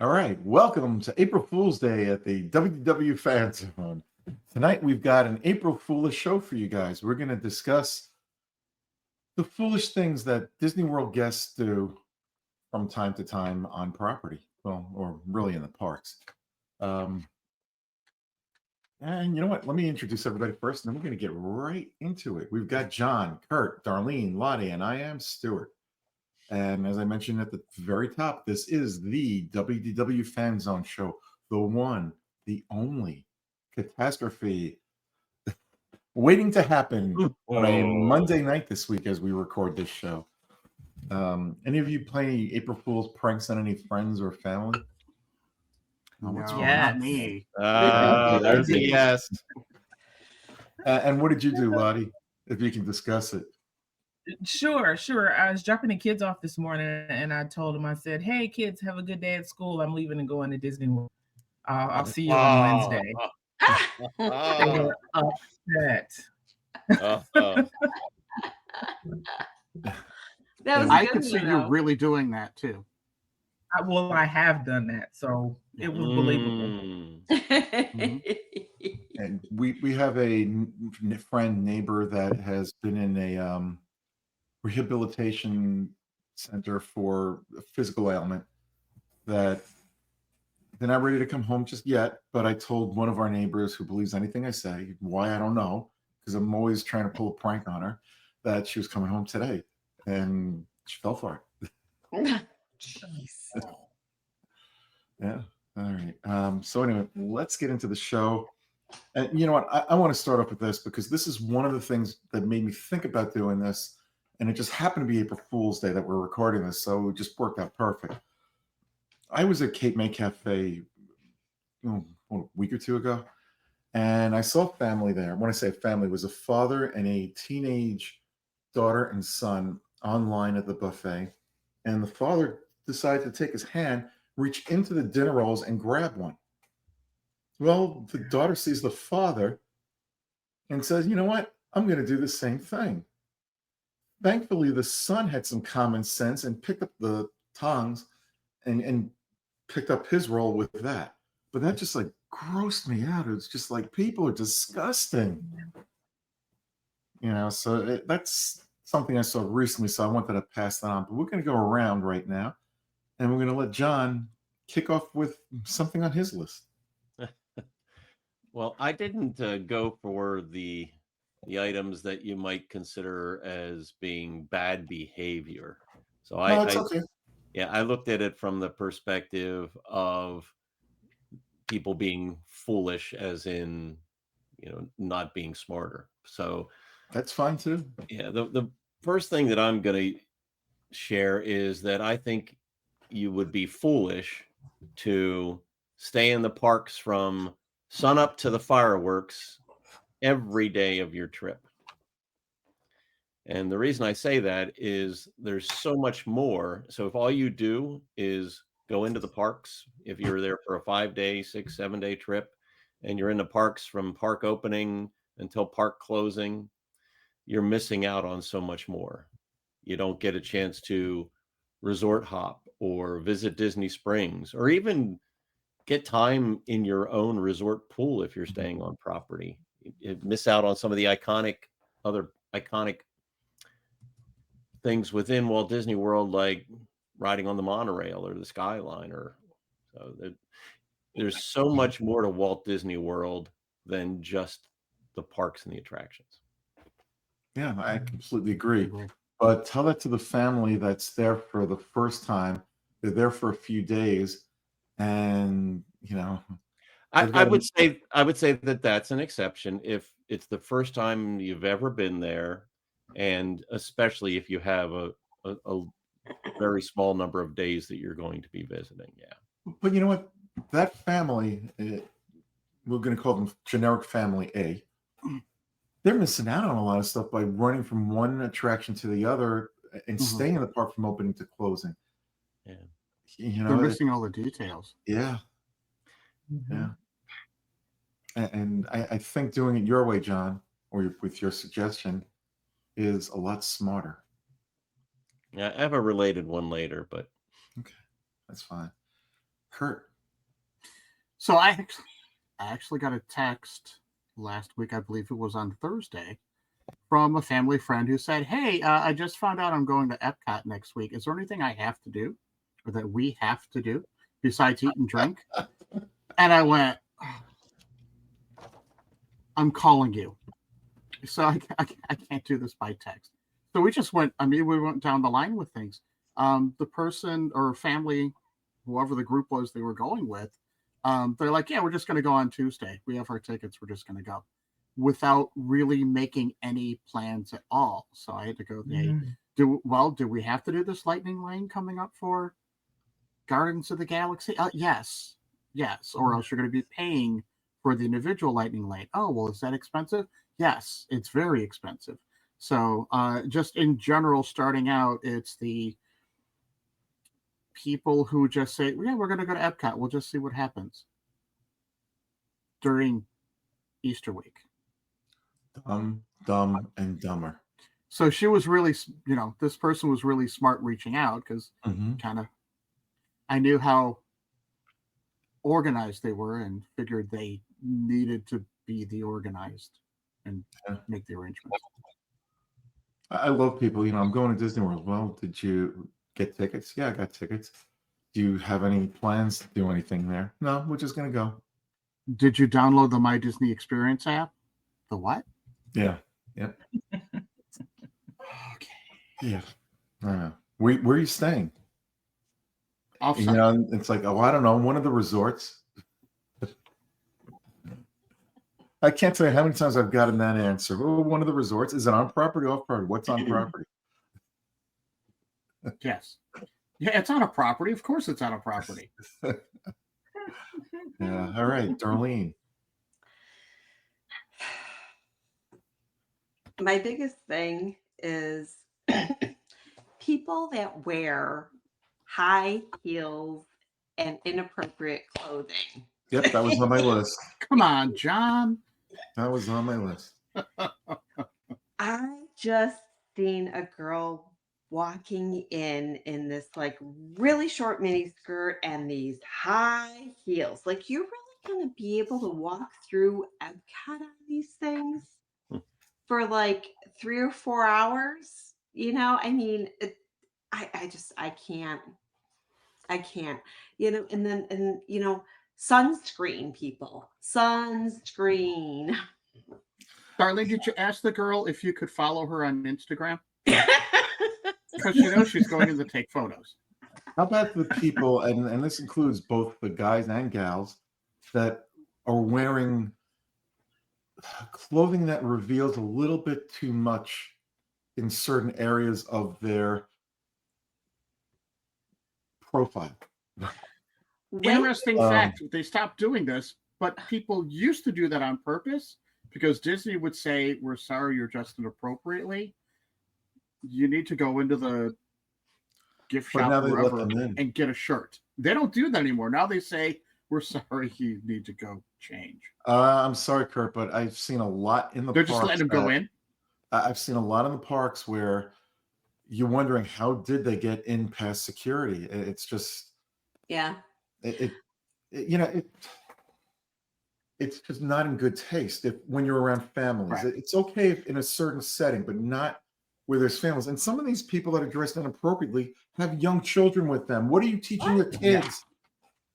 All right, welcome to April Fool's Day at the WDW Fan Zone. Tonight we've got an April Foolish show for you guys. We're going to discuss the foolish things that Disney World guests do from time to time on property, well, or really in the parks. And you know what? Let me introduce everybody first, and then we're going to get right into it. We've got John, Kurt, Darlene, Lottie, and I am Stuart. And as I mentioned at the very top, this is the WDW Fan Zone show, the one, the only catastrophe waiting to happen on a Monday night this week as we record this show. Any of you play April Fool's pranks on any friends or family? No, Yes. not me. There's a yes. And what did you do, Lottie, if you can discuss it? Sure. I was dropping the kids off this morning, and I told them, I said, "Hey, kids, have a good day at school. I'm leaving and going to Disney World. I'll see you on Wednesday." They were upset. I could see you really doing that too. I have done that, so it was believable. And we have a friend, neighbor that has been in a rehabilitation center for a physical ailment that they're not ready to come home just yet. But I told one of our neighbors who believes anything I say, why I don't know, because I'm always trying to pull a prank on her, that she was coming home today, and she fell for it. Jeez. Yeah. All right. So anyway, let's get into the show. And you know what? I want to start off with this because this is one of the things that made me think about doing this. And it just happened to be April Fool's Day that we're recording this. So it just worked out perfect. I was at Cape May Cafe a week or two ago, and I saw a family there. When I say family, it was a father and a teenage daughter and son online at the buffet. And the father decided to take his hand, reach into the dinner rolls, and grab one. Well, the daughter sees the father and says, you know what? I'm going to do the same thing. Thankfully, the son had some common sense and picked up the tongs and picked up his roll with that. But that just like grossed me out. It's just like people are disgusting. You know, so that's something I saw recently. So I wanted to pass that on. But we're going to go around right now, and we're going to let John kick off with something on his list. Well, I didn't go for the items that you might consider as being bad behavior. So Okay. I looked at it from the perspective of people being foolish, as in, not being smarter. So that's fine too. Yeah, the first thing that I'm going to share is that I think you would be foolish to stay in the parks from sun up to the fireworks every day of your trip. And the reason I say that is there's so much more. So if all you do is go into the parks, if you're there for a 5-day, 6, 7-day trip, and you're in the parks from park opening until park closing, you're missing out on so much more. You don't get a chance to resort hop or visit Disney Springs, or even get time in your own resort pool if you're staying on property. You miss out on some of the other iconic things within Walt Disney World, like riding on the monorail or the Skyliner. So there's so much more to Walt Disney World than just the parks and the attractions. Yeah, I completely agree. But tell that to the family that's there for the first time. They're there for a few days, and I would say that that's an exception if it's the first time you've ever been there, and especially if you have a very small number of days that you're going to be visiting. Yeah. But you know what? That family, we're going to call them generic family A. They're missing out on a lot of stuff by running from one attraction to the other and staying in the park from opening to closing. Yeah. They're missing all the details. Yeah. Yeah. And I think doing it your way, John, or with your suggestion, is a lot smarter. Yeah, I have a related one later, but okay, that's fine. Kurt. So I actually got a text last week, I believe it was on Thursday, from a family friend who said, "Hey, I just found out I'm going to Epcot next week. Is there anything I have to do, or that we have to do, besides eat and drink?" And I went, "I'm calling you." So I can't do this by text. So we just went. I mean, we went down the line with things. The person or family, whoever the group was they were going with, they're like, "Yeah, we're just going to go on Tuesday. We have our tickets. We're just going to go," without really making any plans at all. So I had to go. Hey, do we have to do this lightning lane coming up for Guardians of the Galaxy? Yes, or else you're going to be paying for the individual lightning lane. Oh, well, is that expensive? Yes, it's very expensive. So just in general, starting out, it's the people who just say, "Yeah, we're going to go to Epcot. We'll just see what happens during Easter week." Dumb, and dumber. So she was really, this person was really smart reaching out because kind of I knew how organized they were and figured they needed to be the organized and make the arrangements. I love people. I'm going to Disney World. Well, did you get tickets? Yeah, I got tickets. Do you have any plans to do anything there? No, we're just going to go. Did you download the My Disney Experience app? The what? Yeah. Okay. Yeah. Where are you staying? Offsite. It's like, I don't know, one of the resorts. I can't tell you how many times I've gotten that answer. Oh, one of the resorts. Is it on property or off property? What's on property? Yes. Yeah, it's on a property. Of course it's on a property. Yeah. All right, Darlene. My biggest thing is people that wear high heels and inappropriate clothing. Yep, that was on my list. Come on, John. That was on my list. I just seen a girl walking in this like really short mini skirt and these high heels. Like, you're really gonna be able to walk through Epcot on these things for like 3 or 4 hours? I mean, I can't. I can't. And sunscreen, people. Sunscreen. Darlene, did you ask the girl if you could follow her on Instagram? Because she's going to take photos. How about the people, and this includes both the guys and gals, that are wearing clothing that reveals a little bit too much in certain areas of their profile? Interesting fact, they stopped doing this, but people used to do that on purpose because Disney would say, "We're sorry, you're dressed inappropriately. You need to go into the gift shop or wherever and get a shirt." They don't do that anymore. Now they say, "We're sorry, you need to go change." I'm sorry, Kurt, but I've seen a lot in the They're parks. just letting them go in? I've seen a lot in the parks where you're wondering, how did they get in past security? It's just... Yeah. It's just not in good taste when you're around families. Right. It's okay if in a certain setting, but not where there's families. And some of these people that are dressed inappropriately have young children with them. What are you teaching your kids?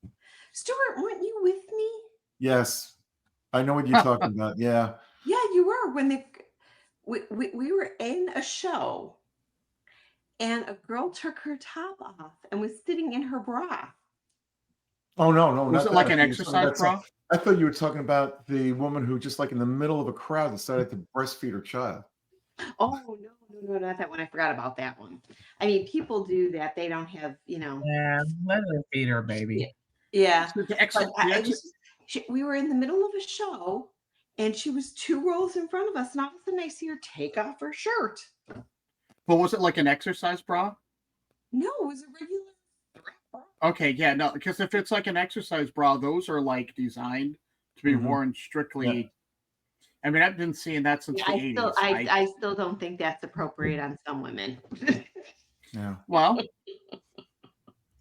Yeah. Stuart, weren't you with me? Yes. I know what you're talking about. Yeah. Yeah, you were. When we were in a show and a girl took her top off and was sitting in her bra. Oh, no. Was it like an exercise bra? I thought you were talking about the woman who just like in the middle of a crowd decided to breastfeed her child. Oh, no, not that one. I forgot about that one. I mean, people do that. They don't have, Yeah, let her feed her baby. Yeah. We were in the middle of a show and she was 2 rows in front of us, and all of a sudden I see her take off her shirt. Well, was it like an exercise bra? No, it was a regular bra. Okay, yeah, no, because if it's like an exercise bra, those are like designed to be worn strictly. Yeah. I mean, I've been seeing that since the 80s. I still don't think that's appropriate on some women. Yeah. Well,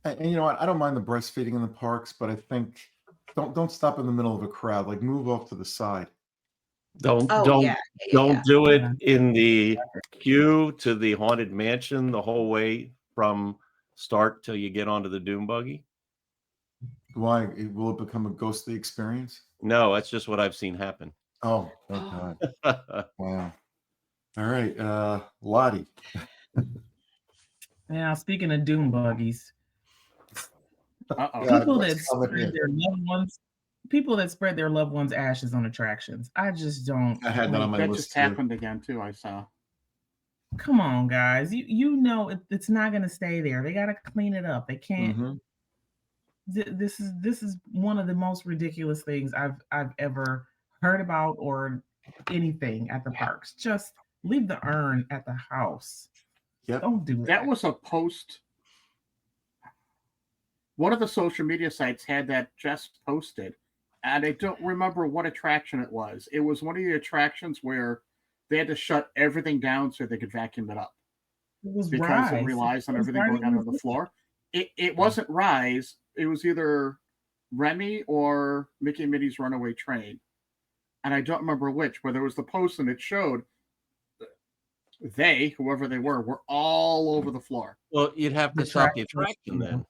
And you know what? I don't mind the breastfeeding in the parks, but I think don't stop in the middle of a crowd. Like move off to the side. Don't Oh don't yeah, yeah, yeah. do it Yeah. in the queue to the haunted mansion the whole way from start till you get onto the doom buggy. Why will it become a ghostly experience? No, that's just what I've seen happen. Oh, Oh. God. Wow. All right. Lottie. Now, speaking of doom buggies, Uh-oh. God, people what's that coming spread here? their loved ones, people that spread their loved ones' ashes on attractions. I just don't. I had that on my That list just too. happened again too. I saw. Come on, guys. You know it's not going to stay there. They got to clean it up. They can't. Mhm. This is one of the most ridiculous things I've ever heard about or anything at the parks. Just leave the urn at the house. Yep. Don't do That that. was a post. One of the social media sites had that just posted, and I don't remember what attraction it was. It was one of the attractions where they had to shut everything down so they could vacuum it up It was because it Rise. relies on It was everything going out on the floor. It wasn't Rise. It was either Remy or Mickey and Minnie's Runaway Train, and I don't remember which. Where there was the post and it showed they, whoever they were all over the floor. Well, you'd have to The stop the track. attraction then.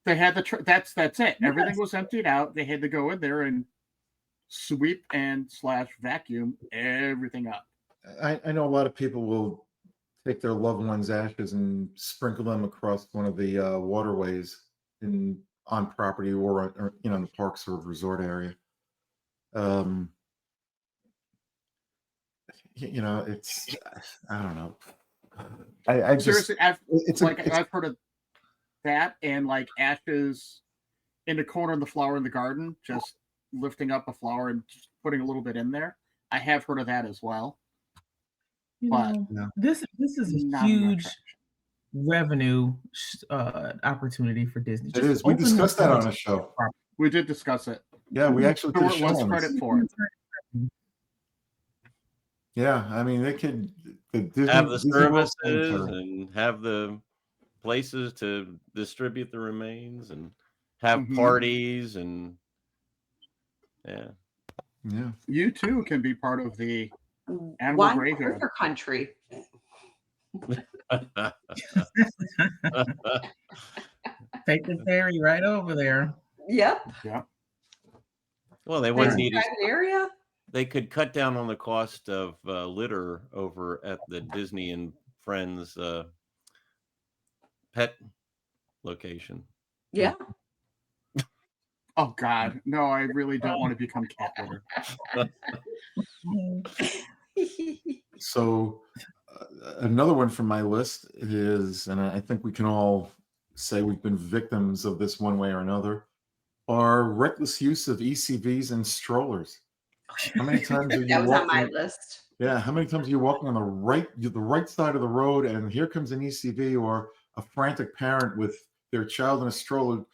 They had that's it. Yes. Everything was emptied out. They had to go in there and sweep and slash vacuum everything up. I know a lot of people will take their loved ones' ashes and sprinkle them across one of the waterways on property or in the parks or resort area. It's I don't know. I just Seriously, I've it's I've heard of that and like ashes in the corner of the flower in the garden, just lifting up a flower and just putting a little bit in there. I have heard of that as well. But This is a not an huge attraction. revenue opportunity for Disney. It is. We discussed that on a show. We did discuss it. Yeah, we actually did a Stuart show wants on credit this. for it. Yeah, I mean they could Disney, Have the Disney World services Cemetery. and have the places to distribute the remains and have Mhm. parties and Yeah. You too can be part of the animal One graveyard. quarter country. Take the ferry right over there. Yep. Yeah. Well, they Nice wouldn't need private area. they could cut down on the cost of litter over at the Disney and Friends pet location. Yeah. Oh God, no! I really don't want to become cat litter. So another one from my list is, and I think we can all say we've been victims of this one way or another, are reckless use of ECVs and strollers. How many times are you That was on my walking? list. Yeah, how many times are you walking on the right side of the road, and here comes an ECV or a frantic parent with their child in a stroller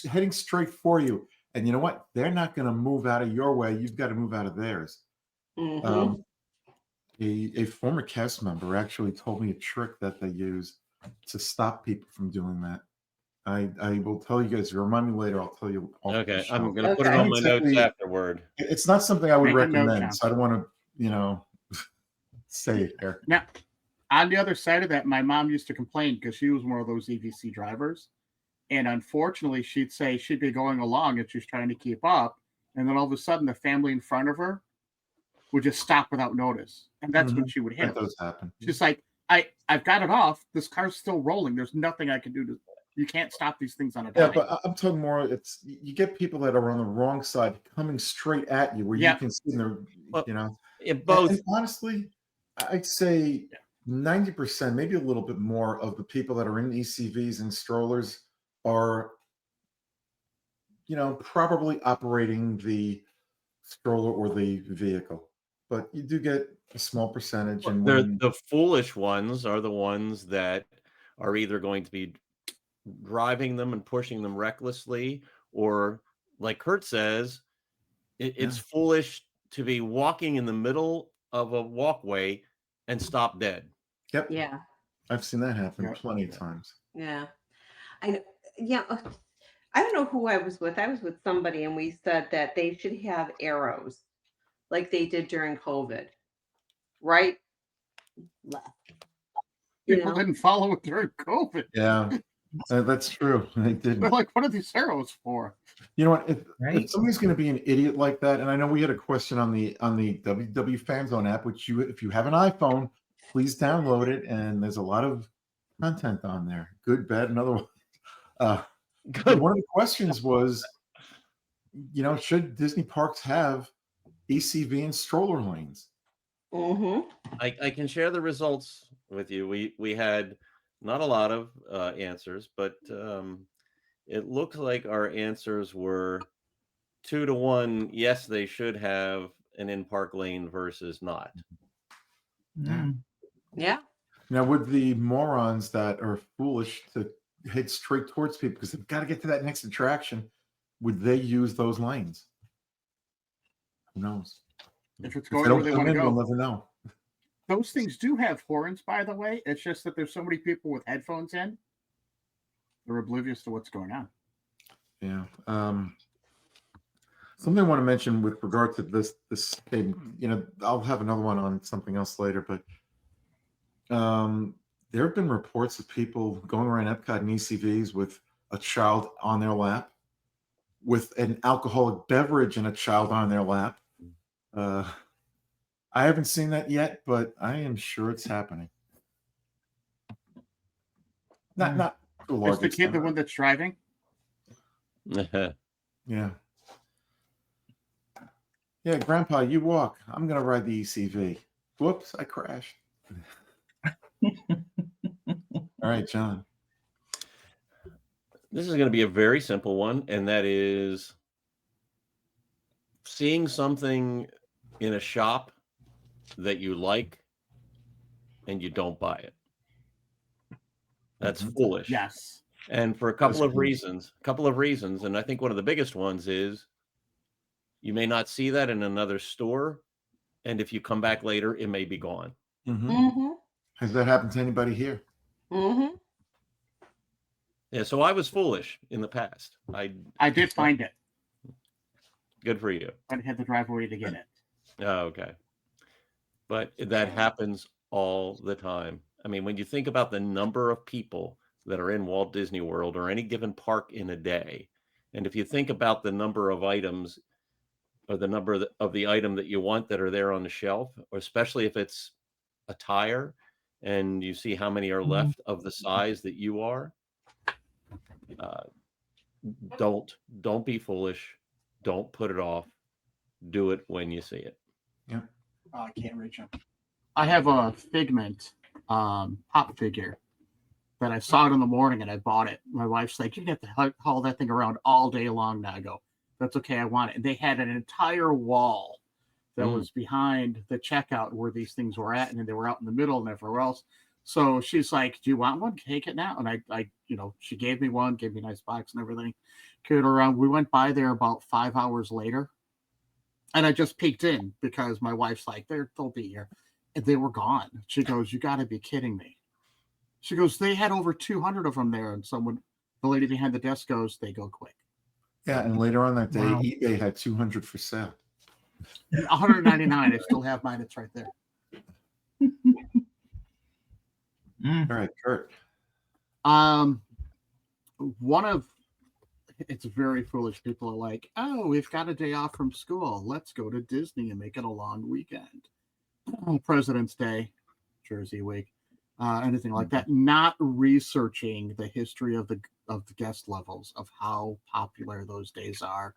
heading straight for you, and you know what? They're not going to move out of your way. You've got to move out of theirs. Mhm. A former cast member actually told me a trick that they use to stop people from doing that. I will tell you guys. Remind me later. I'll tell you. Off the Okay, show. I'm going to put it Okay. on Not my notes exactly- afterward. It's not something I would Make a note, recommend, John. so I don't want to, say it here. Now, on the other side of that, my mom used to complain because she was one of those EVC drivers. And unfortunately, she'd say she'd be going along and she's trying to keep up. And then all of a sudden, the family in front of her would just stop without notice. And that's when she would hit That them. does happen. She's like, I've got it off. This car's still rolling. There's nothing I can do to. You can't stop these things on a Yeah, dime. but I'm talking more. It's you get people that are on the wrong side coming straight at you, where you Yeah. can see them. Well, And both honestly, I'd say 90%, maybe a little bit more, of the people that are in ECVs and strollers are, probably operating the stroller or the vehicle. But you do get a small percentage, and the foolish ones are the ones that are either going to be driving them and pushing them recklessly, or like Kurt says, it's foolish to be walking in the middle of a walkway and stop dead. Yep, Yeah. I've seen that happen Yep. plenty of times. Yeah. I know. yeah, I don't know who I was with. I was with somebody, and we said that they should have arrows like they did during COVID, right, left. You People know, didn't follow it during COVID. Yeah, that's true. They They're didn't. like, what are these arrows for? You know what? If Right. somebody's going to be an idiot like that, and I know we had a question on the WDW Fan Zone app, which if you have an iPhone, please download it, and there's a lot of content on there, good, bad, and otherwise. But Good. one of the questions was, should Disney parks have ACV and stroller lanes? mm-hmm. I can share the results with you. We had not a lot of answers, but it looks like our answers were 2-1. Yes, they should have an in-park lane versus not. Mm. Yeah. Now, would the morons that are foolish to head straight towards people because they've got to get to that next attraction, would they use those lanes? Who knows? If it's If they going don't where they come want to in, we'll go. never know. Those things do have horns, by the way. It's just that there's so many people with headphones in. They're oblivious to what's going on. Yeah. Something I want to mention with regard to this thing, I'll have another one on something else later, but there have been reports of people going around Epcot and ECVs with a child on their lap, with an alcoholic beverage and a child on their lap. I haven't seen that yet, but I am sure it's happening. Not to a large Is the kid extent. the one that's driving? Yeah. Yeah, Grandpa, you walk. I'm gonna ride the ECV. Whoops, I crashed. All right, John. This is going to be a very simple one, and that is seeing something in a shop that you like and you don't buy it. That's foolish. Yes. And for a couple of reasons, and I think one of the biggest ones is you may not see that in another store, and if you come back later, it may be gone. Mm-hmm. Has that happened to anybody here? Mm-hmm. Yeah, so I was foolish in the past. I did find it. Good for you. I had to drive away to get it. Oh, okay. But that happens all the time. I mean, when you think about the number of people that are in Walt Disney World or any given park in a day, and if you think about the number of items or the number of the item that you want that are there on the shelf, or especially if it's a tire and you see how many are left of the size that you are, don't be foolish. Don't put it off. Do it when you see it. Yeah. Oh, I can't reach him. I have a Figment pop figure that I saw it in the morning and I bought it. My wife's like, you have to haul that thing around all day long now. I go, that's okay, I want it. And they had an entire wall that was behind the checkout where these things were at, and they were out in the middle and everywhere else. So she's like, do you want one? Take it now. And I she gave me one, gave me a nice box and everything. Carried around. We went by there about 5 hours later. And I just peeked in because my wife's like, they'll be here. And they were gone. She goes, you got to be kidding me. She goes, they had over 200 of them there. And the lady behind the desk goes, they go quick. Yeah, and later on that day, Wow. eBay had 200 for sale. 199. I still have mine. It's right there. All right, Kurt. It's very foolish. People are like, oh, we've got a day off from school. Let's go to Disney and make it a long weekend. President's Day, Jersey Week, anything like that. Not researching the history of the guest levels of how popular those days are.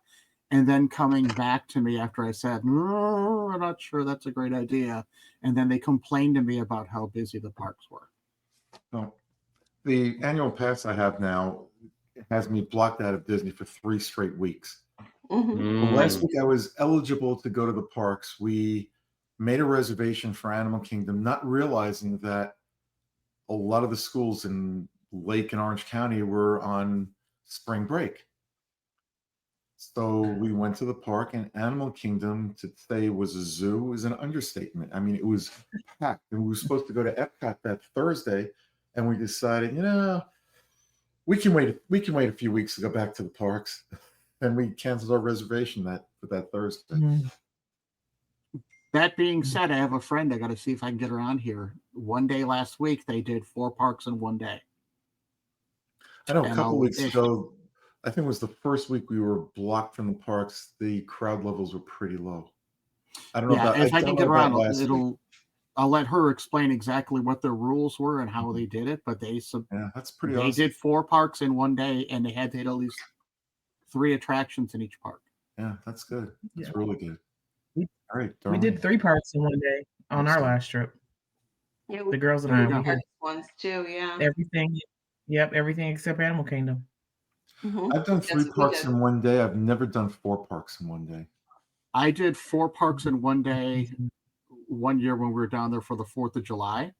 And then coming back to me after I said, no, I'm not sure that's a great idea. And then they complained to me about how busy the parks were. So, the annual pass I have now has me blocked out of Disney for 3 straight weeks. Mm-hmm. Well, last week I was eligible to go to the parks. We made a reservation for Animal Kingdom, not realizing that a lot of the schools in Lake and Orange County were on spring break. So we went to the park, and Animal Kingdom, to say it was a zoo is an understatement. I mean, it was packed, and we were supposed to go to Epcot that Thursday, and we decided, We can wait. We can wait a few weeks to go back to the parks, and we canceled our reservation for that Thursday. Mhm. That being said, I have a friend. I got to see if I can get her on here. One day last week, they did 4 parks in one day. I know a And couple weeks if- ago, I think it was the first week we were blocked from the parks. The crowd levels were pretty low. I don't know Yeah, about. if I don't can know get her about on, last week. I'll let her explain exactly what their rules were and how they did it. But Yeah, that's pretty they awesome. did 4 parks in one day, and they had to hit at least 3 attractions in each park. Yeah, that's good. That's Yeah. really good. We- All right, We did Darlene. 3 parks in one day on our Excellent. last trip. Yeah, The girls and There I you go. we did ones too. Yeah. everything. Yep, everything except Animal Kingdom. Mhm. I've done That's 3 what we parks did. in one day. I've never done 4 parks in one day. I did 4 parks in one day one year when we were down there for the 4th of July.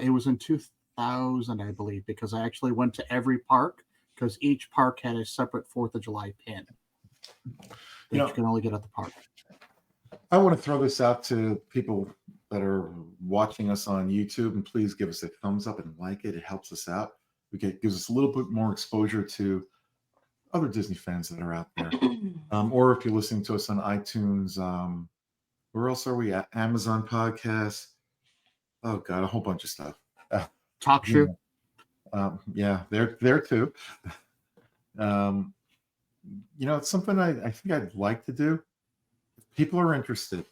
It was in 2000, I believe, because I actually went to every park because each park had a separate 4th of July pin that You you, know- can only get at the park. I want to throw this out to people that are watching us on YouTube, and please give us a thumbs up and like it. It helps us out. Gives us a little bit more exposure to other Disney fans that are out there. Or if you're listening to us on iTunes, where else are we at? Amazon Podcasts. Oh God, a whole bunch of stuff. Talk show. Yeah, they're there too. It's something I think I'd like to do. If people are interested,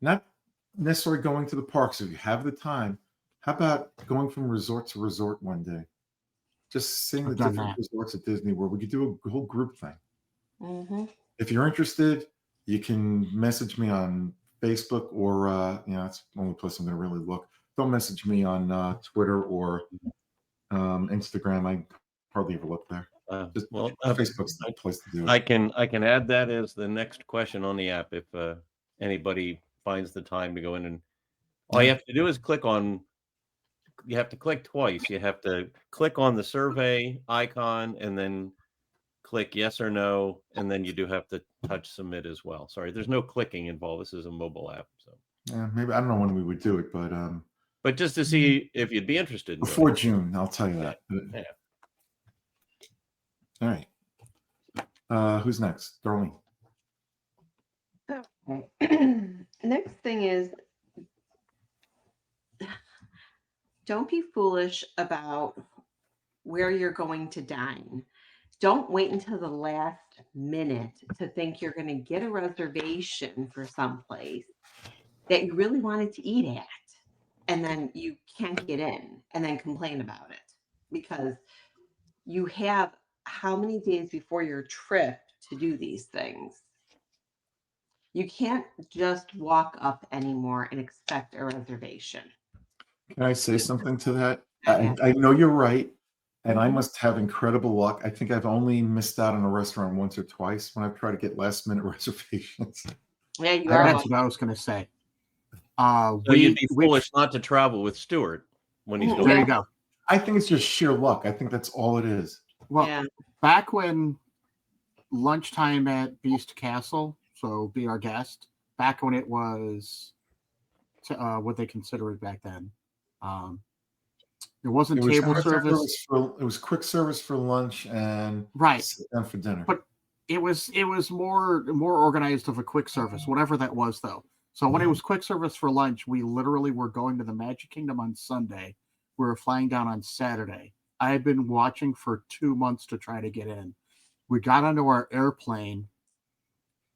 not necessarily going to the parks. If you have the time, how about going from resort to resort one day? Just seeing the I've done different that. resorts at Disney World. We could do a whole group thing. Mhm. If you're interested, you can message me on Facebook or that's the only place I'm going to really look. Don't message me on Twitter or Instagram. I hardly ever look there. Just Facebook's the place to do it. I can add that as the next question on the app if anybody finds the time to go in, and all you have to do is click on. You have to click twice. You have to click on the survey icon and then click yes or no, and then you do have to touch submit as well. Sorry, there's no clicking involved. This is a mobile app, so. Yeah, maybe I don't know when we would do it, but just to see if you'd be interested in before doing June, I'll tell you that. Yeah. All right. Who's next? Darlene. Okay. Next thing is, don't be foolish about where you're going to dine. Don't wait until the last minute to think you're going to get a reservation for someplace that you really wanted to eat at, and then you can't get in and then complain about it because you have how many days before your trip to do these things. You can't just walk up anymore and expect a reservation. Can I say something to that? Yeah. I know you're right, and I Mhm. must have incredible luck. I think I've only missed out on a restaurant once or twice when I've tried to get last minute reservations. Yeah, you I are. That's lucky. what I was going to say. So you'd be foolish not to travel with Stuart when he's going. There you go. I think it's just sheer luck. I think that's all it is. Well, Yeah. back when lunchtime at Beast Castle, so Be Our Guest, back when it was what they consider it back then. It wasn't table quick service. it was quick service for lunch and Right. sit down for dinner. But it was more organized of a quick service, whatever that was, though. So when it was quick service for lunch, we literally were going to the Magic Kingdom on Sunday. We were flying down on Saturday. I had been watching for 2 months to try to get in. We got onto our airplane,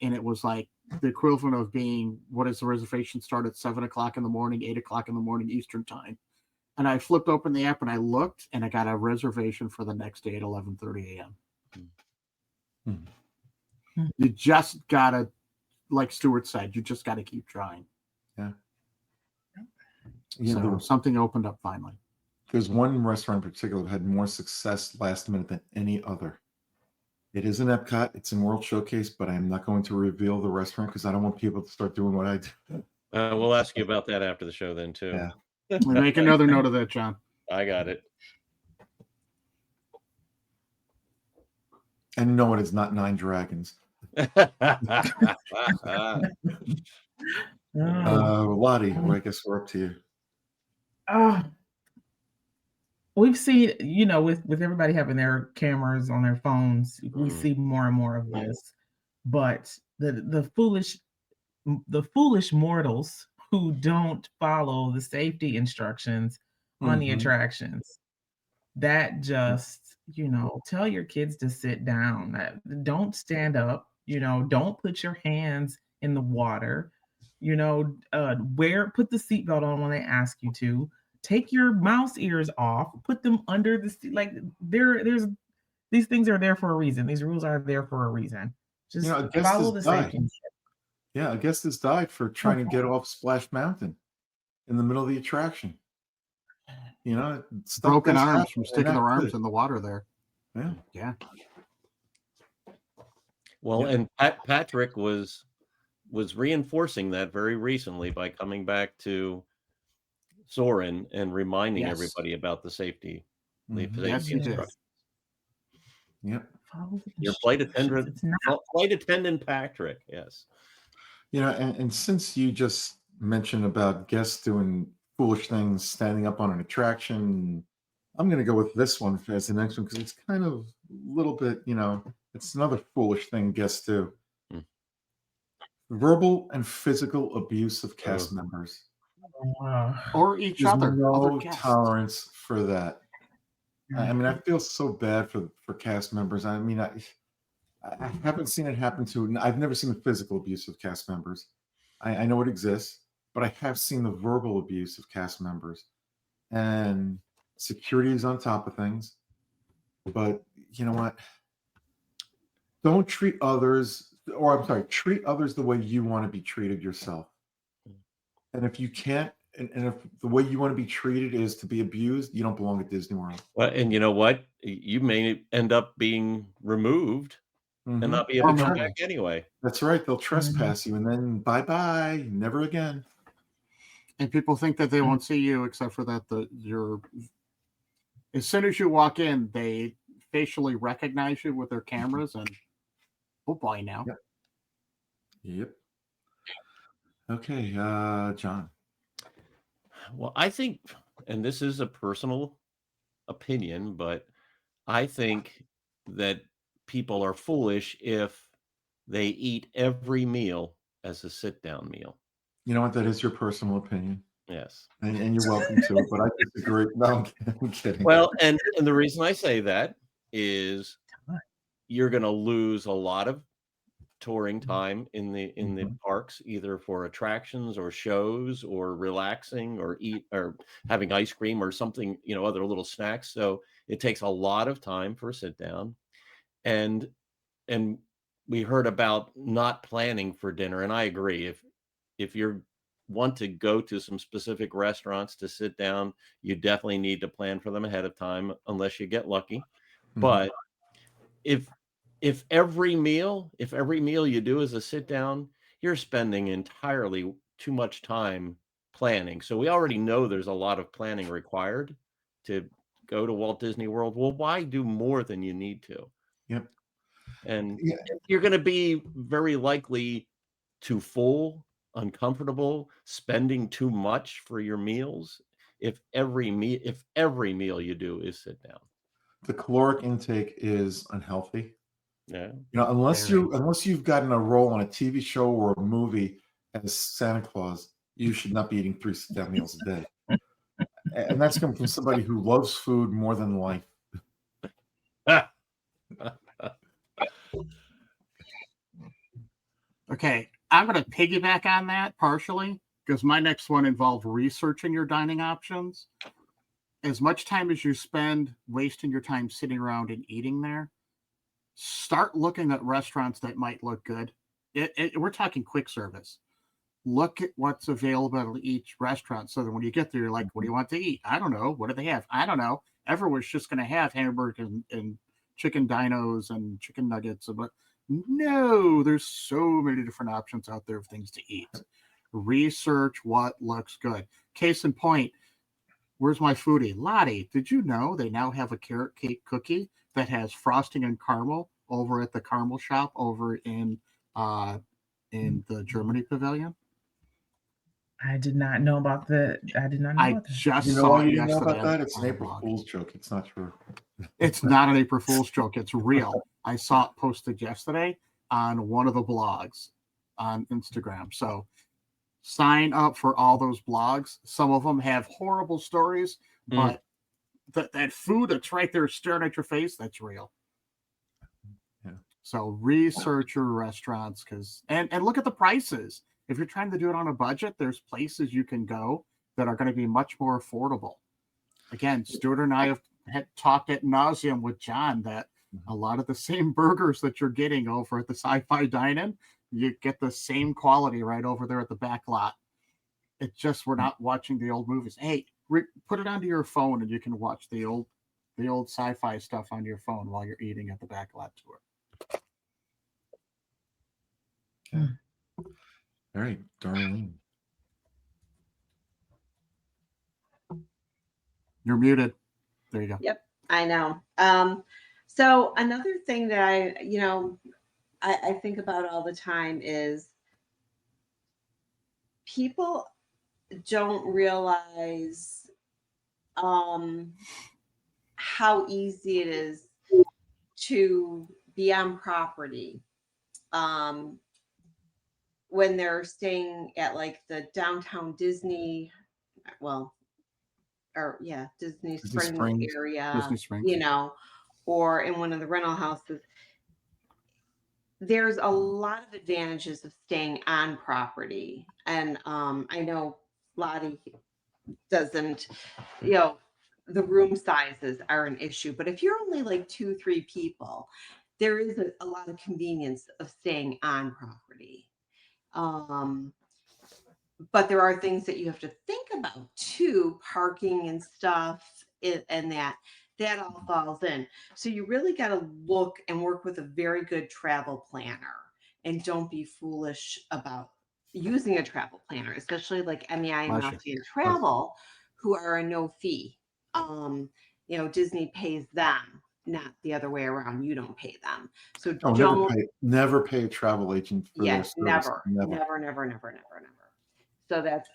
and it was like the equivalent of being, what is the reservation start at 7 o'clock in the morning, 8 o'clock in the morning Eastern time. And I flipped open the app and I looked, and I got a reservation for the next day at 11:30 a.m. You just gotta, like Stuart said, you just gotta keep trying. Yeah. So something opened up finally. There's one restaurant in particular that had more success last minute than any other. It is in Epcot. It's in World Showcase, but I'm not going to reveal the restaurant because I don't want people to start doing what I do. We'll ask you about that after the show then too. Yeah. Make another note of that, John. I got it. And no, it is not Nine Dragons. Oh. Lottie, I guess we're up to you. Oh, we've seen, with everybody having their cameras on their phones, we Mm. see more and more of this. But the foolish mortals who don't follow the safety instructions on the Mhm. attractions, that just, tell your kids to sit down. Don't stand up, don't put your hands in the water, put the seatbelt on when they ask you to. Take your mouse ears off, put them under the seat. Like there's these things are there for a reason. These rules are there for a reason. You know, Just a guest follow has the died. safety instructions. Yeah, a guest has died for trying to get off Splash Mountain in the middle of the attraction. Stuff Broken does arms happen, from and sticking that their arms could. in the water there. Yeah. Yeah. Well, Yeah. and Patrick was reinforcing that very recently by coming back to Soren and reminding Yes. everybody about the safety Mhm. Yes, he did. instructions. Yep. Follow the Your flight instructions. attendant, It's not flight attendant Patrick. Yes. And since you just mentioned about guests doing foolish things, standing up on an attraction, I'm going to go with this one as the next one because it's kind of a little bit, it's another foolish thing guests do. Mm. Verbal and physical abuse of cast Oh. members. Or each There's other no guests. tolerance for that. I mean, I feel so bad for cast members. I mean, I haven't seen it happen to. I've never seen the physical abuse of cast members. I know it exists, but I have seen the verbal abuse of cast members. And security is on top of things. But you know what? Don't treat others, or I'm sorry, treat others the way you want to be treated yourself. And if you can't, and if the way you want to be treated is to be abused, you don't belong at Disney World. Well, and you know what? You may end up being removed and not be able to come back Permanently. anyway. That's right. They'll Mhm. trespass you, and then bye bye, never again. And people think that they won't see you, except for that you're as soon as you walk in, they facially recognize you with their cameras, and oh boy, now. Yep. Yep. Okay, John. Well, I think, and this is a personal opinion, but I think that people are foolish if they eat every meal as a sit down meal. You know what? That is your personal opinion, Yes. and you're welcome to it. But I disagree. No, I'm kidding. Well, and the reason I say that is you're going to lose a lot of touring time in the parks, either for attractions or shows or relaxing or eat or having ice cream or something, other little snacks. So it takes a lot of time for a sit down. And we heard about not planning for dinner, and I agree. If you want to go to some specific restaurants to sit down, you definitely need to plan for them ahead of time, unless you get lucky. Mhm. But if every meal you do is a sit down, you're spending entirely too much time planning. So we already know there's a lot of planning required to go to Walt Disney World. Well, why do more than you need to? Yep. And Yeah. you're going to be very likely too full, uncomfortable, spending too much for your meals if every meal you do is sit down. The caloric intake is unhealthy. Yeah. Unless Very. you've gotten a role on a TV show or a movie as Santa Claus, you should not be eating 3 sit-down meals a day. And that's coming from somebody who loves food more than life. Okay, I'm going to piggyback on that partially because my next one involved researching your dining options. As much time as you spend wasting your time sitting around and eating there, start looking at restaurants that might look good. We're talking quick service. Look at what's available at each restaurant so that when you get there, you're like, what do you want to eat? I don't know. What do they have? I don't know. Everyone's just going to have hamburgers and chicken dinos and chicken nuggets. But no, there's so many different options out there of things to eat. Research what looks good. Case in point, where's my foodie? Lottie, did you know they now have a carrot cake cookie that has frosting and caramel over at the caramel shop over in the Germany pavilion? I did not know about that. I did not know I about that. just You know saw why it you didn't know yesterday about that? on It's an the April blog. Fool's joke. It's not true. It's not an April Fool's joke. It's real. I saw it posted yesterday on one of the blogs on Instagram. So sign up for all those blogs. Some of them have horrible stories, but that food that's right there staring at your face, that's real. Yeah. So research your restaurants and look at the prices. If you're trying to do it on a budget, there's places you can go that are going to be much more affordable. Again, Stuart and I have had talked ad nauseum with John that a lot of the same burgers that you're getting over at the Sci-Fi Dine-In, you get the same quality right over there at the back lot. It's just we're not watching the old movies. Hey, put it onto your phone and you can watch the old sci-fi stuff on your phone while you're eating at the back lot tour. Okay. All right, Darlene. You're muted. There you go. Yep, I know. So another thing that I think about all the time is people don't realize how easy it is to be on property when they're staying at like the downtown Disney, Disney Springs area, Disney Springs. or in one of the rental houses. There's a lot of advantages of staying on property. And I know Lottie doesn't, the room sizes are an issue, but if you're only like 2-3 people, there is a lot of convenience of staying on property. But there are things that you have to think about too, parking and stuff, and that all falls in. So you really got to look and work with a very good travel planner, and don't be foolish about using a travel planner, especially like MEI and Mountain Travel, who are a no fee. Disney pays them, not the other way around. You don't pay them. So never pay a travel agent for their service. Never. So that's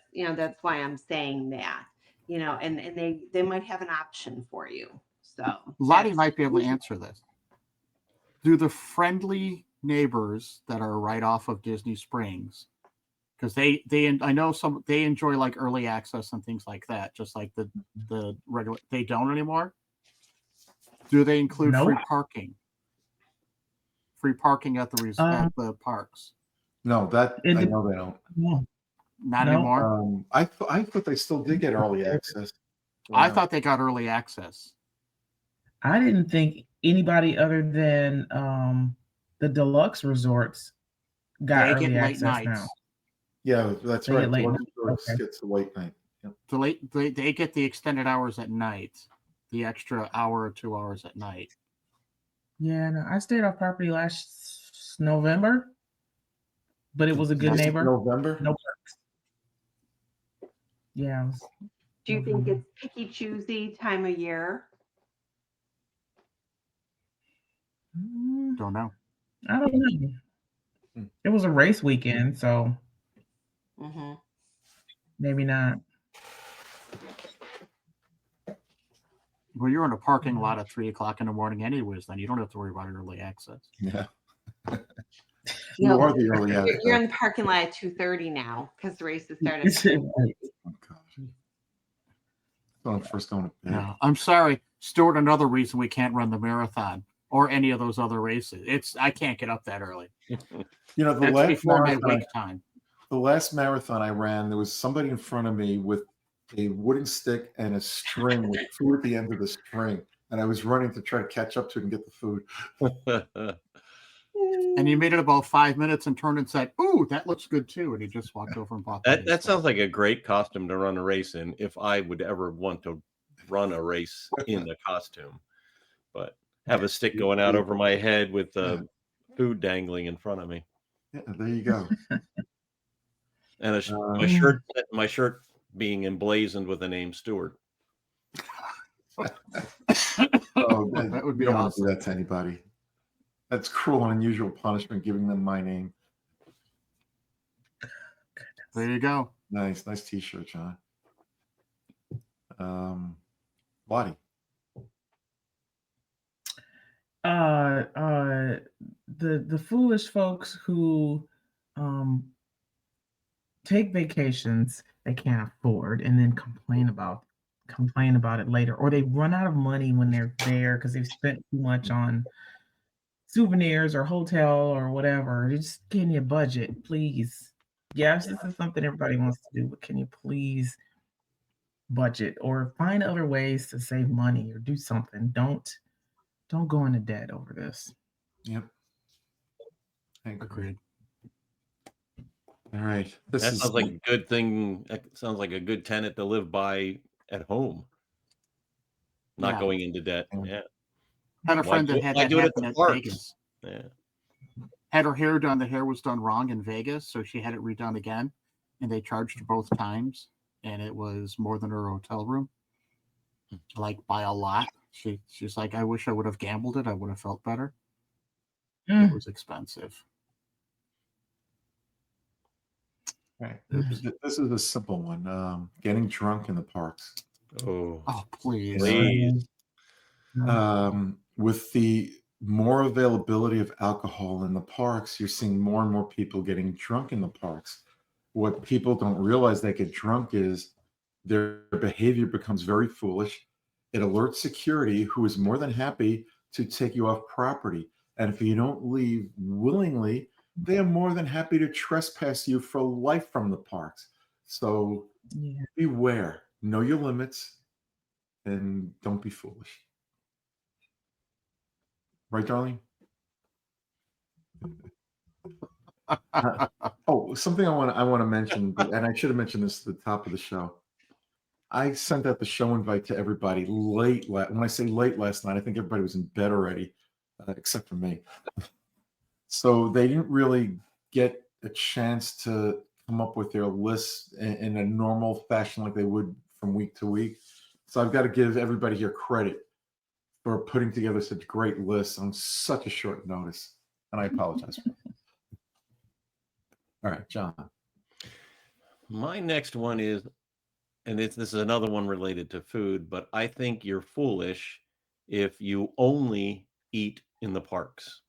why I'm saying that, and they might have an option for you. So Lottie might be able to answer this. Do the friendly neighbors that are right off of Disney Springs, because I know they enjoy like early access and things like that, just like the regular, they don't anymore. Do they include free parking? Free parking at the parks? No, I know they don't. No. Not anymore. I thought they still did get early access. Wow. I thought they got early access. I didn't think anybody other than the deluxe resorts got early access now. Yeah, that's right. Deluxe resorts gets the late night. Yep. They get the extended hours at night, the extra hour or 2 hours at night. Yeah, no, I stayed off property last November, but it was a good neighbor. November? No perks. Yeah. Do you think it's picky choosy time of year? Don't know. I don't know. It was a race weekend, so maybe not. Well, you're in a parking lot at 3 o'clock in the morning anyways, then you don't have to worry about early access. Yeah. You are the early access. You're in the parking lot at 2:30 now because the races started. Oh, gosh. When I'm first going to bed. No, I'm sorry, Stuart. Another reason we can't run the marathon or any of those other races. I can't get up that early. The That's last before marathon, my wake time. The last marathon I ran, there was somebody in front of me with a wooden stick and a string with food at the end of the string, and I was running to try to catch up to it and get the food. And you made it about 5 minutes and turned and said, "Ooh, that looks good too," and he just walked over and bought that. That sounds like a great costume to run a race in. If I would ever want to run a race in the costume, but have a stick going out over my head with food dangling in front of me. Yeah, there you go. And my shirt being emblazoned with the name Stuart. That would be don't awesome. Want to do that to anybody. That's cruel and unusual punishment, giving them my name. There you go. Nice T-shirt, John. Lottie. The foolish folks who um take vacations they can't afford and then complain about it later, or they run out of money when they're there because they've spent too much on souvenirs or hotel or whatever. Just give me a budget, please. Yes, this is something everybody wants to do, but can you please budget or find other ways to save money or do something? Don't go into debt over this. Yep. I agree. Agreed. All right. This That is sounds like a good thing. That sounds like a good tenet to live by at home. Not Yeah. going into debt. Yeah. Yeah. Had a friend that had that do it at happen the at parks? Vegas. Yeah. Had her hair done. The hair was done wrong in Vegas, so she had it redone again, and they charged her both times, and it was more than her hotel room, like by a lot. She's like, I wish I would have gambled it. I would have felt better. It was expensive. right. This is a simple one. Getting drunk in the parks. Oh, Oh, please. please. With the more availability of alcohol in the parks, you're seeing more and more people getting drunk in the parks. What people don't realize they get drunk is their behavior becomes very foolish. It alerts security, who is more than happy to take you off property. And if you don't leave willingly, they are more than happy to trespass you for life from the parks. So beware, know your limits, and don't be foolish. Right, Darlene? Something I want to mention, and I should have mentioned this at the top of the show. I sent out the show invite to everybody late. When I say late last night, I think everybody was in bed already, except for me. So they didn't really get a chance to come up with their lists in a normal fashion like they would from week to week. So I've got to give everybody here credit for putting together such great lists on such a short notice. And I apologize for that. All right, John. My next one is, and this is another one related to food, but I think you're foolish if you only eat in the parks.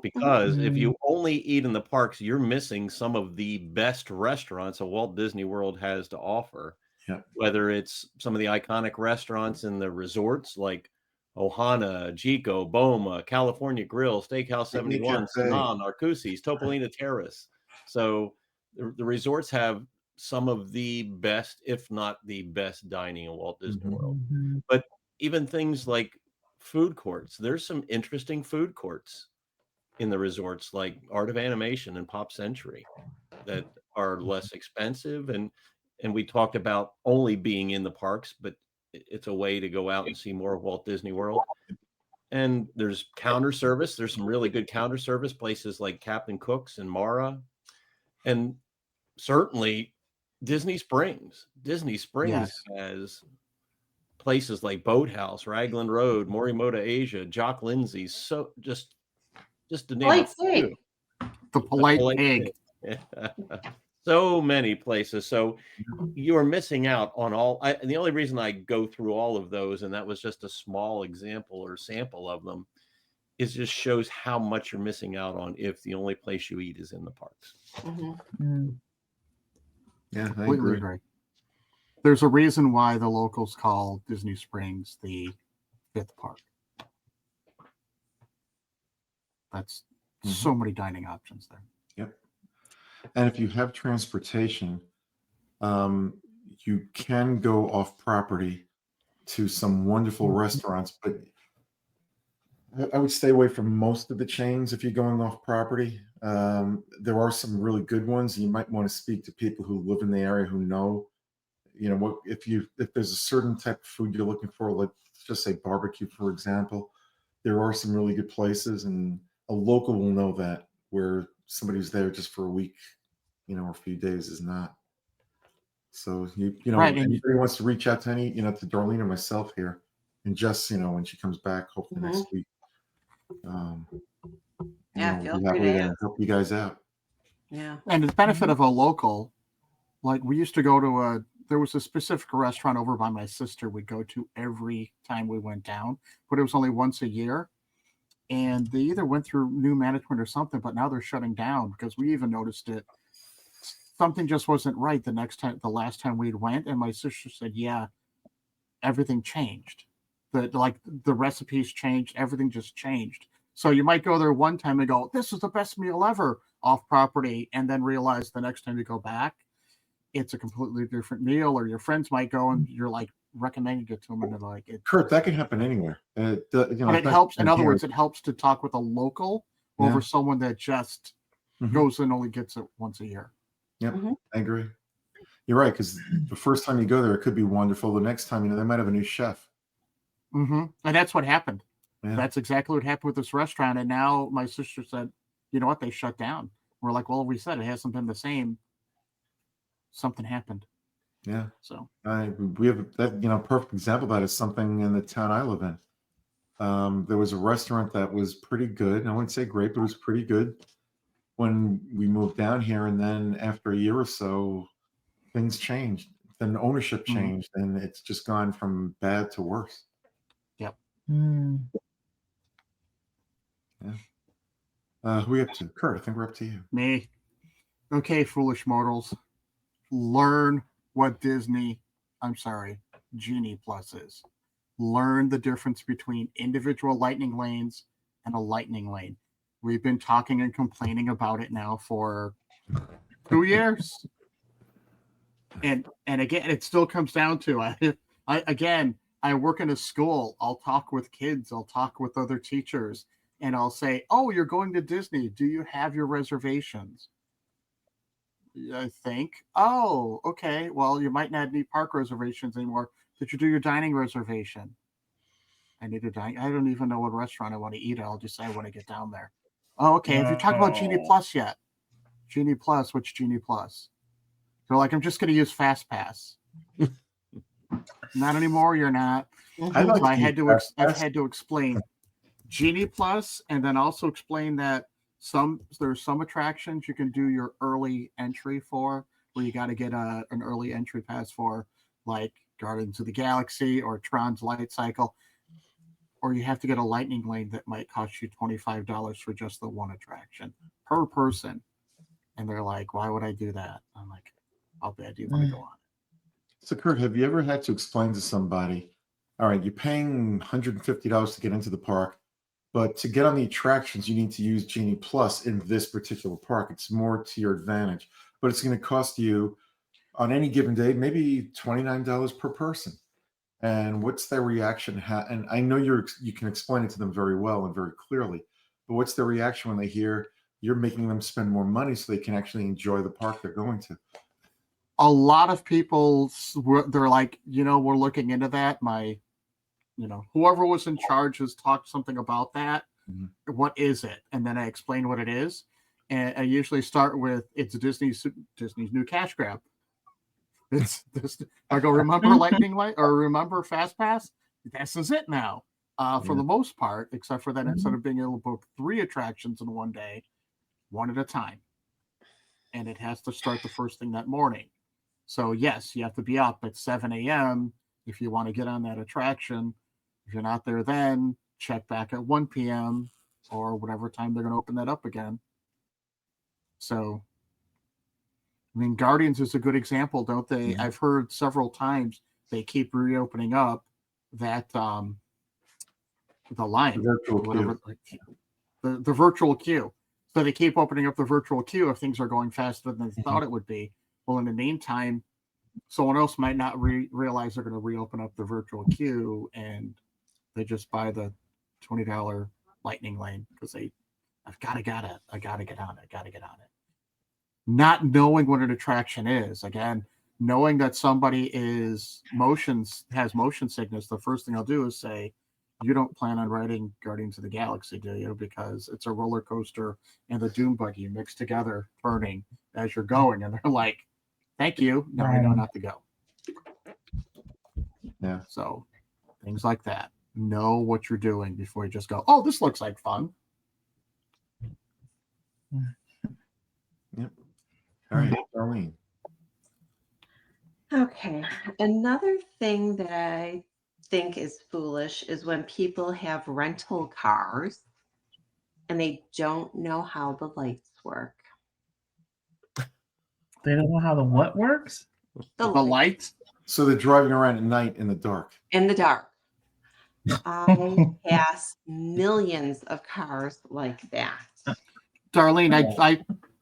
Because if you only eat in the parks, you're missing some of the best restaurants that Walt Disney World has to offer. Yep. Whether it's some of the iconic restaurants in the resorts like Ohana, Jico, Boma, California Grill, Steakhouse 71, Sanan, Arcusi's, Topolino Terrace. So the resorts have some of the best, if not the best, dining in Walt Disney World. But even things like food courts, there's some interesting food courts in the resorts like Art of Animation and Pop Century that are less expensive. And we talked about only being in the parks, but it's a way to go out and see more of Walt Disney World. And there's counter service. There's some really good counter service places like Captain Cook's and Mara. And certainly Disney Springs. Disney Springs has places like Boathouse, Raglan Road, Morimoto Asia, Jock Lindsay's. So just to name a few. The Polite Pig. So many places. So you are missing out on all. And the only reason I go through all of those, and that was just a small example or sample of them, is just shows how much you're missing out on if the only place you eat is in the parks. Yeah, I Completely agree. There's a reason why the locals call Disney Springs the fifth park. That's so many dining options there. Yep. And if you have transportation, you can go off property to some wonderful restaurants, but I would stay away from most of the chains if you're going off property. There are some really good ones. You might want to speak to people who live in the area who know, what if there's a certain type of food you're looking for, let's just say barbecue, for example. There are some really good places, and a local will know that, where somebody who's there just for a week, or a few days is not. So Right, anybody wants to reach out to to Darlene or myself here, and just when she comes back, hopefully next week. Feel we'll be free happy to to help you guys out. Yeah. And the benefit of a local, Like we used to go to there was a specific restaurant over by my sister we'd go to every time we went down, but it was only once a year. And they either went through new management or something, but now they're shutting down because we even noticed it. Something just wasn't right the last time we went. And my sister said, yeah, everything changed. The recipes changed, everything just changed. So you might go there one time and go, this is the best meal ever off property, and then realize the next time you go back, it's a completely different meal, or your friends might go and you're like recommending it to them and they're like, Kurt, that can happen anywhere. but it helps. In other words, it helps to talk with a local over someone that just goes and only gets it once a year. Yep, I agree. You're right, because the first time you go there, it could be wonderful. The next time, they might have a new chef. And that's what happened. Yeah. That's exactly what happened with this restaurant. And now my sister said, you know what? They shut down. We're like, well, we said it hasn't been the same. Something happened. Yeah. So we have that, perfect example of that is something in the town I live in. There was a restaurant that was pretty good. I wouldn't say great, but it was pretty good when we moved down here. And then after a year or so, things changed. Then ownership changed, and it's just gone from bad to worse. Yep. Yeah. Who are we up to? Kurt, I think we're up to you. Me. Okay, foolish mortals. Learn what Genie Plus is. Learn the difference between individual lightning lanes and a lightning lane. We've been talking and complaining about it now for 2 years. And again, it still comes down to I work in a school. I'll talk with kids. I'll talk with other teachers. And I'll say, oh, you're going to Disney. Do you have your reservations? I think, oh, okay. Well, you might not need park reservations anymore. Did you do your dining reservation? I need to dine. I don't even know what restaurant I want to eat at. I'll just say I want to get down there. Oh, okay. Have you talked about Genie Plus yet? Genie Plus? Which Genie Plus? They're like, I'm just going to use Fast Pass. Not anymore. You're not. I've had to explain Genie Plus, and then also explain that there's some attractions you can do your early entry for, where you got to get an early entry pass for, like Guardians of the Galaxy or Tron's Light Cycle, or you have to get a lightning lane that might cost you $25 for just the one attraction per person. And they're like, why would I do that? I'm like, how bad do you want to go on it? So, Kurt, have you ever had to explain to somebody, all right, you're paying $150 to get into the park, but to get on the attractions, you need to use Genie Plus in this particular park. It's more to your advantage, but it's going to cost you on any given day, maybe $29 per person. And what's their reaction? And I know you can explain it to them very well and very clearly, but what's their reaction when they hear you're making them spend more money so they can actually enjoy the park they're going to? A lot of people, they're like, we're looking into that. Whoever was in charge has talked something about that. What is it? And then I explain what it is. And I usually start with, it's Disney's new cash grab. It's this. I go, remember Lightning Light or remember Fast Pass? This is it now. For the most part, except for that instead of being able to book 3 attractions in one day, one at a time. And it has to start the first thing that morning. So yes, you have to be up at 7 a.m. if you want to get on that attraction. If you're not there then, check back at 1 p.m. or whatever time they're going to open that up again. So, I mean, Guardians is a good example, don't they? I've heard several times they keep reopening up that the line, the virtual queue. So they keep opening up the virtual queue if things are going faster than they thought it would be. Well, in the meantime, someone else might not realize they're going to reopen up the virtual queue, and they just buy the $20 lightning lane because I've got to get on it. Not knowing what an attraction is. Again, knowing that somebody has motion sickness, the first thing I'll do is say, you don't plan on riding Guardians of the Galaxy, do you? Because it's a roller coaster and the Doom Buggy mixed together, turning as you're going. And they're like, thank you. Now I know not to go. Yeah. So things like that. Know what you're doing before you just go, oh, this looks like fun. Yep. All right, Darlene. Okay. Another thing that I think is foolish is when people have rental cars and they don't know how the lights work. They don't know how the what works. The The light lights. So they're driving around at night in the dark. in the dark. I pass millions of cars like that. Darlene,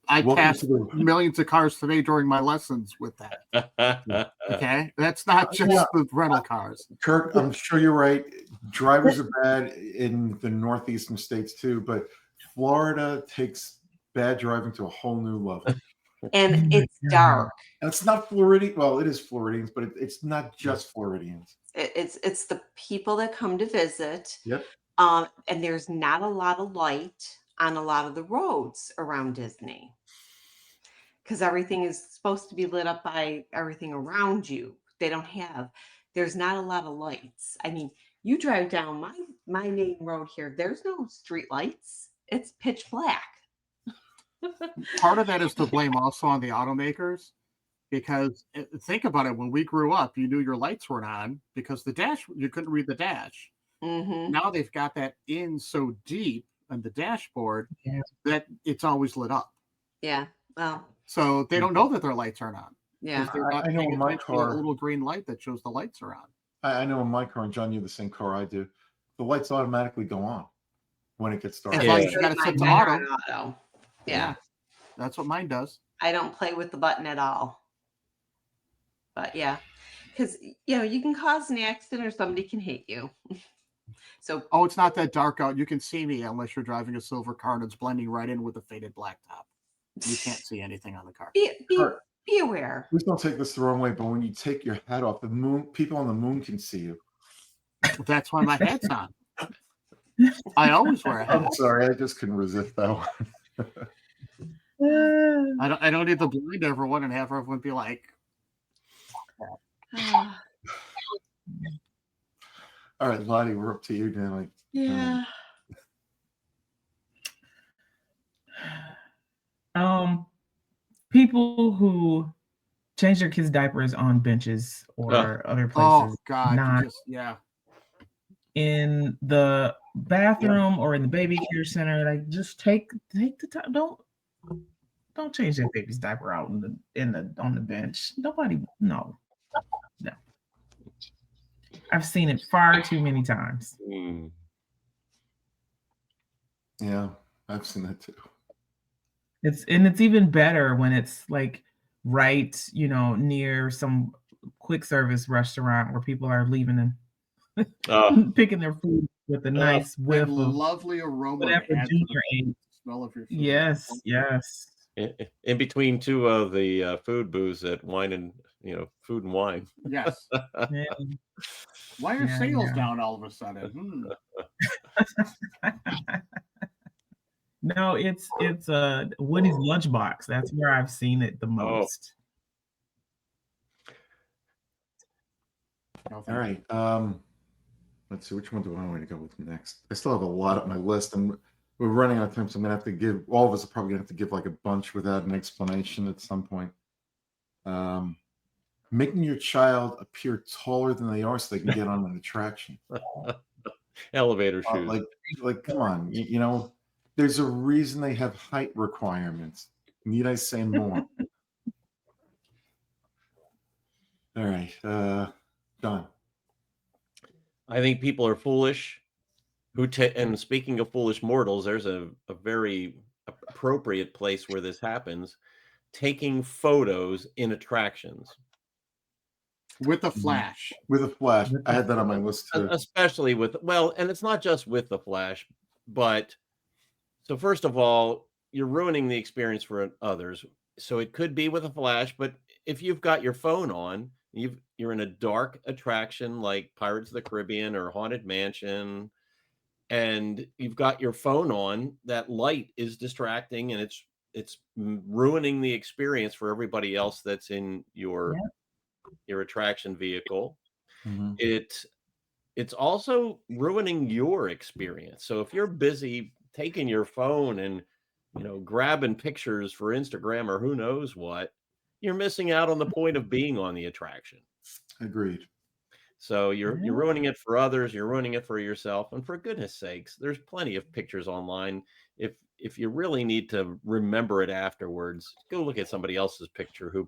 I Welcome passed to the. millions of cars today during my lessons with that. Okay, that's not just Yeah. the rental cars. Kirk, I'm sure you're right. Drivers are bad in the northeastern states too, but Florida takes bad driving to a whole new level. And it's dark. And it's not Floridian. Well, it is Floridians, but it's not just Floridians. It's the people that come to visit. Yep. And there's not a lot of light on a lot of the roads around Disney because everything is supposed to be lit up by everything around you. There's not a lot of lights. I mean, you drive down my main road here, there's no street lights. It's pitch black. Part of that is to blame also on the automakers, because think about it. When we grew up, you knew your lights weren't on because you couldn't read the dash. Mm-hmm. Now they've got that in so deep on the dashboard Yeah. that it's always lit up. Yeah. Well, So they don't know that their lights aren't on. yeah. 'Cause they're not I know paying in my attention to that car. little green light that shows the lights are on. I know in my car, and John, you have the same car I do. The lights automatically go on when it gets dark. As Yeah. long as you got it set to auto. Auto. Yeah. That's what mine does. I don't play with the button at all. But yeah, because you can cause an accident or somebody can hit you. So Oh, it's not that dark out. You can see me unless you're driving a silver car and it's blending right in with the faded black top. You can't see anything on the car. be aware. Please don't take this the wrong way, but when you take your hat off, the moon, people on the moon can see you. That's why my hat's on. I always wear a hat. I'm sorry, I just couldn't resist that one. I don't need to blind everyone and have everyone be like, All right, Lottie, we're up to you now. Yeah. People who change their kids' diapers on benches or other oh places, God, not yeah. in the bathroom or in the baby care center. Like, just take the time. Don't change that baby's diaper out on the bench. Nobody, no. I've seen it far too many times. Yeah, I've seen that too. It's even better when it's like right, near some quick service restaurant where people are leaving and picking their food with a nice whiff of lovely aroma. whatever junior ate. Smell of your food. Yes, yes. In between two of the food booths at Wine and Food and Wine. Yes. Yeah. Why are sales down all of a sudden? No, it's Woody's Lunchbox. That's where I've seen it the most. All right. Let's see, which one do I want to go with next? I still have a lot on my list, and we're running out of time, so I'm gonna have to give all of us are probably gonna have to give like a bunch without an explanation at some point. Making your child appear taller than they are so they can get on an attraction. Elevator shoes. Like, come on, there's a reason they have height requirements. Need I say more? All right, Don. I think people are foolish. And speaking of foolish mortals, there's a very appropriate place where this happens: taking photos in attractions with a flash. With a flash, I had that on my list too. Especially and it's not just with the flash, but so first of all, you're ruining the experience for others. So it could be with a flash, but if you've got your phone on, you're in a dark attraction like Pirates of the Caribbean or Haunted Mansion, and you've got your phone on, that light is distracting and it's ruining the experience for everybody else that's in your attraction vehicle. Mm-hmm. It's also ruining your experience. So if you're busy taking your phone and grabbing pictures for Instagram or who knows what, you're missing out on the point of being on the attraction. Agreed. So you're ruining it for others, you're ruining it for yourself, and for goodness sakes, there's plenty of pictures online. If you really need to remember it afterwards, go look at somebody else's picture who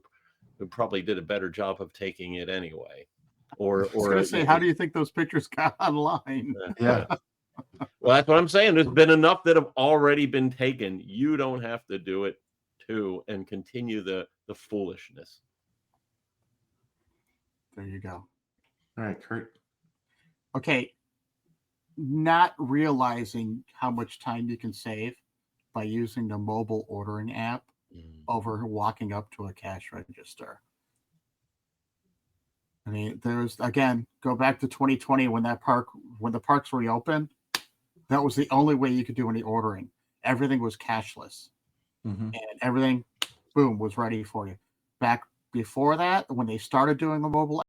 probably did a better job of taking it anyway. I was going to say, how do you think those pictures got online? Yeah. Well, that's what I'm saying. There's been enough that have already been taken. You don't have to do it too, and continue the foolishness. There you go. All right, Kurt. Okay. Not realizing how much time you can save by using the mobile ordering app over walking up to a cash register. I mean, go back to 2020 when the parks reopened. That was the only way you could do any ordering. Everything was cashless, and everything, boom, was ready for you. Back before that, when they started doing the mobile